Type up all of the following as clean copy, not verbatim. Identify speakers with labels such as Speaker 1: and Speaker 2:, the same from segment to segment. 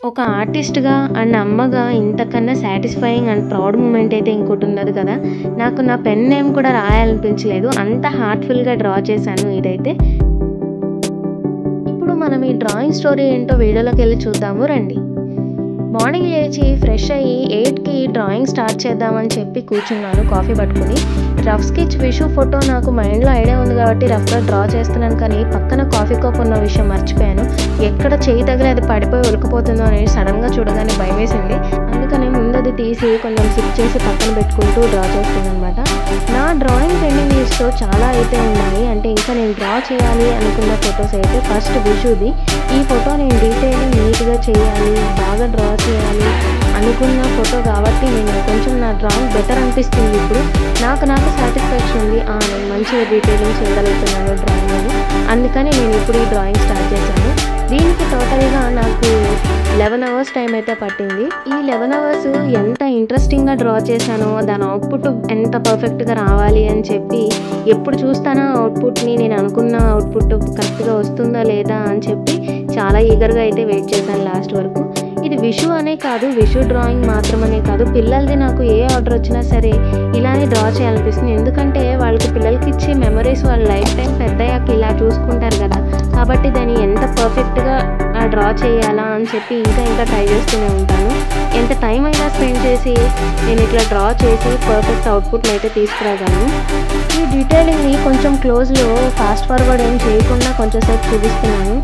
Speaker 1: ఒక ఆర్టిస్ట్‌గా అండ్ అమ్మగా ఇంతకన్నా సాటిస్ఫైయింగ్ అండ్ ప్రౌడ్ మూమెంట్ అయితే ఇంకోటి ఉండదు కదా! నాకు నా పెన్ నేమ్ కూడా రాయాలనిపించలేదు. అంత హార్ట్‌ఫుల్‌గా డ్రా చేశాను ఇదైతే. ఇప్పుడు మనం ఈ డ్రాయింగ్ స్టోరీ ఏంటో వీడియోలోకెళ్ళి చూద్దాము రండి. మార్నింగ్ లేచి ఫ్రెష్ అయ్యి 8కి డ్రాయింగ్ స్టార్ట్ చేద్దామని చెప్పి కూర్చున్నాను కాఫీ పట్టుకుని. రఫ్ స్కెచ్ విషు ఫోటో నాకు మైండ్లో ఐడియా ఉంది కాబట్టి రఫ్గా డ్రా చేస్తున్నాను, కానీ పక్కన కాఫీ కప్ ఉన్న విషయం మర్చిపోయాను. ఎక్కడ చేయి తగిలి అది పడిపోయి ఉలికిపోతుందో అని సడన్గా చూడగానే భయం వేసింది. అందుకని ముందు అది తీసి కొంచెం సిప్ చేసి పక్కన పెట్టుకుంటూ డ్రా చేస్తున్నాను అనమాట. నా డ్రాయింగ్ పెండింగ్ లిస్ట్లో చాలా అయితే ఉన్నాయి. అంటే ఇంకా నేను డ్రా చేయాలి అనుకున్న ఫొటోస్ అయితే ఫస్ట్ విషుది. ఈ ఫోటో నేను డీటెయిలింగ్ నీట్గా చేయాలి, బాగా డ్రా చేయాలి అనుకున్న ఫోటో కాబట్టి నేను కొంచెం నా డ్రాయింగ్ బెటర్ అనిపిస్తుంది ఇప్పుడు. నాకు సాటిస్ఫాక్షన్ ఉంది, నేను మంచిగా డీటెయిలింగ్ చేయగలుగుతున్నాను డ్రాయింగ్ అని. అందుకని నేను ఇప్పుడు ఈ డ్రాయింగ్ స్టార్ట్ చేశాను. దీనికి టోటల్గా నాకు 11 అవర్స్ టైం అయితే పట్టింది. ఈ 11 అవర్స్ ఎంత ఇంట్రెస్టింగ్గా డ్రా చేశానో, దాని అవుట్పుట్ ఎంత పర్ఫెక్ట్గా రావాలి అని చెప్పి ఎప్పుడు చూస్తానో అవుట్పుట్ని, నేను అనుకున్న అవుట్పుట్ కరెక్ట్గా వస్తుందా లేదా అని చెప్పి చాలా ఈగర్గా అయితే వెయిట్ చేశాను లాస్ట్ వరకు. ఇది విషు అనే కాదు, విషు డ్రాయింగ్ మాత్రమనే కాదు, పిల్లలది నాకు ఏ ఆర్డర్ వచ్చినా సరే ఇలానే డ్రా చేయాలనిపిస్తుంది. ఎందుకంటే వాళ్ళకి పిల్లలకి ఇచ్చే మెమరీస్ వాళ్ళ లైఫ్ టైం పెద్దయ్యాక ఇలా చూసుకుంటారు కదా, కాబట్టి దాన్ని ఎంత పర్ఫెక్ట్గా డ్రా చేయాలా అని చెప్పి ఇంకా ట్రై చేస్తూనే ఉంటాను. ఎంత టైం అయినా స్పెండ్ చేసి నేను ఇట్లా డ్రా చేసి పర్ఫెక్ట్ అవుట్పుట్ని అయితే తీసుకురాగలను. ఈ డీటెయిలింగ్ని కొంచెం క్లోజ్లో ఫాస్ట్ ఫార్వర్డ్ ఏం చేయకుండా కొంచెం సేపు చూపిస్తున్నాను.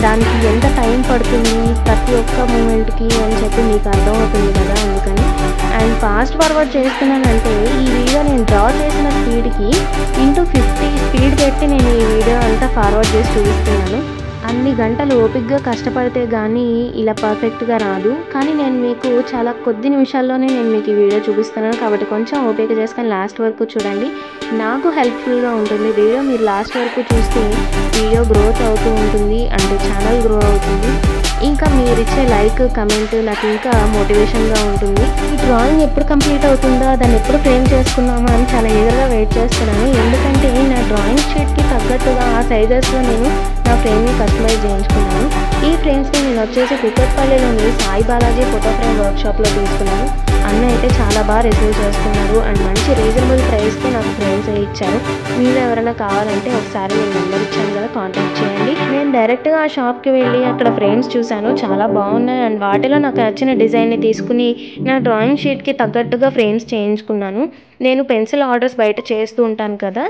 Speaker 1: దానికి ఎంత టైం పడుతుంది ప్రతి ఒక్క మూమెంట్కి అని చెప్పి మీకు అర్థమవుతుంది కదా, అందుకని. అండ్ ఫాస్ట్ ఫార్వర్డ్ చేస్తున్నానంటే ఈ వీడియో నేను డ్రా చేసిన స్పీడ్కి *50 స్పీడ్ పెట్టి నేను ఈ వీడియో అంతా ఫార్వర్డ్ చేసి చూపిస్తున్నాను. అన్ని గంటలు ఓపికగా కష్టపడితే కానీ ఇలా పర్ఫెక్ట్గా రాదు. కానీ నేను మీకు చాలా కొద్ది నిమిషాల్లోనే నేను మీకు ఈ వీడియో చూపిస్తున్నాను కాబట్టి కొంచెం ఓపిక చేసుకొని లాస్ట్ వరకు చూడండి. నాకు హెల్ప్ఫుల్గా ఉంటుంది వీడియో. మీరు లాస్ట్ వరకు చూస్తే వీడియో గ్రోత్ అవుతూ ఉంటుంది, అంటే ఛానల్ గ్రో అవుతుంది. ఇంకా మీరు ఇచ్చే లైక్, కమెంట్ నాకు ఇంకా మోటివేషన్గా ఉంటుంది. ఈ డ్రాయింగ్ ఎప్పుడు కంప్లీట్ అవుతుందో, దాన్ని ఎప్పుడు ఫ్రేమ్ చేసుకున్నామో అని చాలా ఈగర్గా వెయిట్ చేస్తున్నాను. ఎందుకంటే నా డ్రాయింగ్ షీట్కి తగ్గట్టుగా ఆ సైజెస్లో నేను నా ఫ్రేమ్ని కస్టమైజ్ చేయించుకున్నాను. ఈ ఫ్రేమ్స్ని నేను వచ్చేసి కుక్కట్పల్లిలోని సాయి బాలాజీ ఫోటో ఫ్రేమ్ వర్క్షాప్లో తీసుకున్నాను. అన్న అయితే చాలా బాగా రిసీవ్ చేస్తున్నారు అండ్ మంచి రీజనబుల్ ప్రైస్కి నాకు ఫ్రేమ్స్ ఇచ్చారు. మీరు ఎవరైనా కావాలంటే ఒకసారి నేను నెంబర్ ఇచ్చాను కదా, కాంటాక్ట్ చేయండి. నేను డైరెక్ట్గా ఆ షాప్కి వెళ్ళి అక్కడ ఫ్రేమ్స్ చూశాను, చాలా బాగున్నాయి. అండ్ వాటిలో నాకు నచ్చిన డిజైన్ని తీసుకుని నా డ్రాయింగ్ షీట్కి తగ్గట్టుగా ఫ్రేమ్స్ చేయించుకున్నాను. నేను పెన్సిల్ ఆర్డర్స్ బయట చేస్తూ ఉంటాను కదా,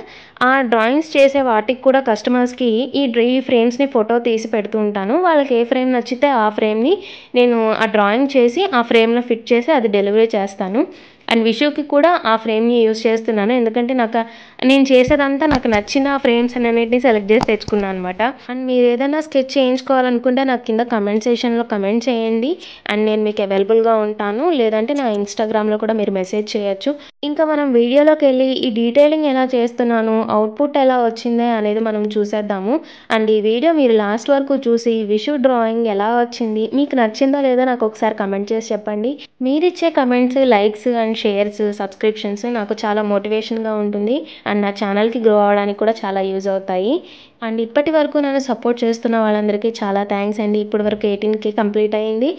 Speaker 1: ఆ డ్రాయింగ్స్ చేసే వాటికి కూడా కస్టమర్స్కి ఈ ఫ్రేమ్స్ని ఫోటో తీసి పెడుతూ ఉంటాను. వాళ్ళకి ఏ ఫ్రేమ్ నచ్చితే ఆ ఫ్రేమ్ని నేను ఆ డ్రాయింగ్ చేసి ఆ ఫ్రేమ్లో ఫిట్ చేసి అది డెలివరీ చేస్తాను. అండ్ విషుకి కూడా ఆ ఫ్రేమ్ని యూజ్ చేస్తున్నాను. ఎందుకంటే నేను చేసేదంతా నాకు నచ్చిన ఫ్రేమ్స్ అన్నిటిని సెలెక్ట్ చేసి తెచ్చుకున్నాను అనమాట. అండ్ మీరు ఏదైనా స్కెచ్ చేయించుకోవాలనుకుంటే నాకు కింద కమెంట్ సెక్షన్లో కమెంట్ చేయండి అండ్ నేను మీకు అవైలబుల్గా ఉంటాను. లేదంటే నా ఇన్స్టాగ్రామ్లో కూడా మీరు మెసేజ్ చేయొచ్చు. ఇంకా మనం వీడియోలోకి వెళ్ళి ఈ డీటెయిలింగ్ ఎలా చేస్తున్నాను, అవుట్పుట్ ఎలా వచ్చిందే అనేది మనం చూసేద్దాము. అండ్ ఈ వీడియో మీరు లాస్ట్ వరకు చూసి విషు డ్రాయింగ్ ఎలా వచ్చింది, మీకు నచ్చిందో లేదో నాకు ఒకసారి కమెంట్ చేసి చెప్పండి. మీరిచ్చే comments, likes and shares, subscriptions నాకు చాలా మోటివేషన్గా ఉంటుంది అండ్ నా ఛానల్కి గ్రో అవ్వడానికి కూడా చాలా యూజ్ అవుతాయి. అండ్ ఇప్పటి వరకు నన్ను సపోర్ట్ చేస్తున్న వాళ్ళందరికీ చాలా థ్యాంక్స్ అండి. ఇప్పటి వరకు 18K కంప్లీట్ అయ్యింది.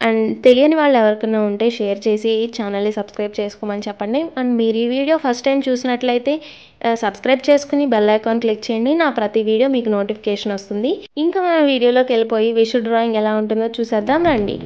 Speaker 1: అండ్ తెలియని వాళ్ళు ఎవరికైనా ఉంటే షేర్ చేసి ఛానల్ని సబ్స్క్రైబ్ చేసుకోమని చెప్పండి. అండ్ మీరు ఈ వీడియో ఫస్ట్ టైం చూసినట్లయితే సబ్స్క్రైబ్ చేసుకుని బెల్ ఐకాన్ క్లిక్ చేయండి. నా ప్రతి వీడియో మీకు నోటిఫికేషన్ వస్తుంది. ఇంకా మన వీడియోలోకి వెళ్ళిపోయి విషు డ్రాయింగ్ ఎలా ఉంటుందో చూసేద్దాం రండి.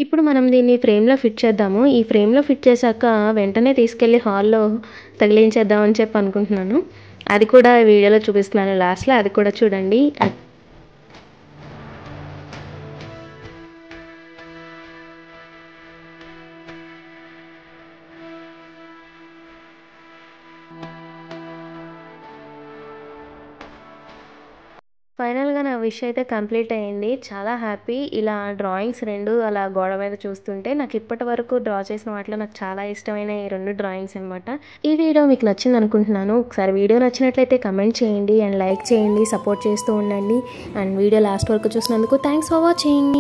Speaker 1: ఇప్పుడు మనం దీన్ని ఫ్రేమ్లో ఫిట్ చేద్దాము. ఈ ఫ్రేమ్లో ఫిట్ చేశాక వెంటనే తీసుకెళ్ళి హాల్లో తగిలించేద్దామని చెప్పి అనుకుంటున్నాను. అది కూడా వీడియోలో చూపిస్తున్నాను లాస్ట్లో, అది కూడా చూడండి. ఫైనల్గా నా విష్ అయితే కంప్లీట్ అయ్యింది. చాలా హ్యాపీ. ఇలా డ్రాయింగ్స్ 2 అలా గోడ మీద చూస్తుంటే నాకు ఇప్పటి వరకు డ్రా చేసిన వాటిలో నాకు చాలా ఇష్టమైన ఈ 2 డ్రాయింగ్స్ అనమాట. ఈ వీడియో మీకు నచ్చింది అనుకుంటున్నాను. ఒకసారి వీడియో నచ్చినట్లయితే కమెంట్ చేయండి అండ్ లైక్ చేయండి, సపోర్ట్ చేస్తూ ఉండండి. అండ్ వీడియో లాస్ట్ వరకు చూసినందుకు థ్యాంక్స్ ఫర్ వాచింగ్.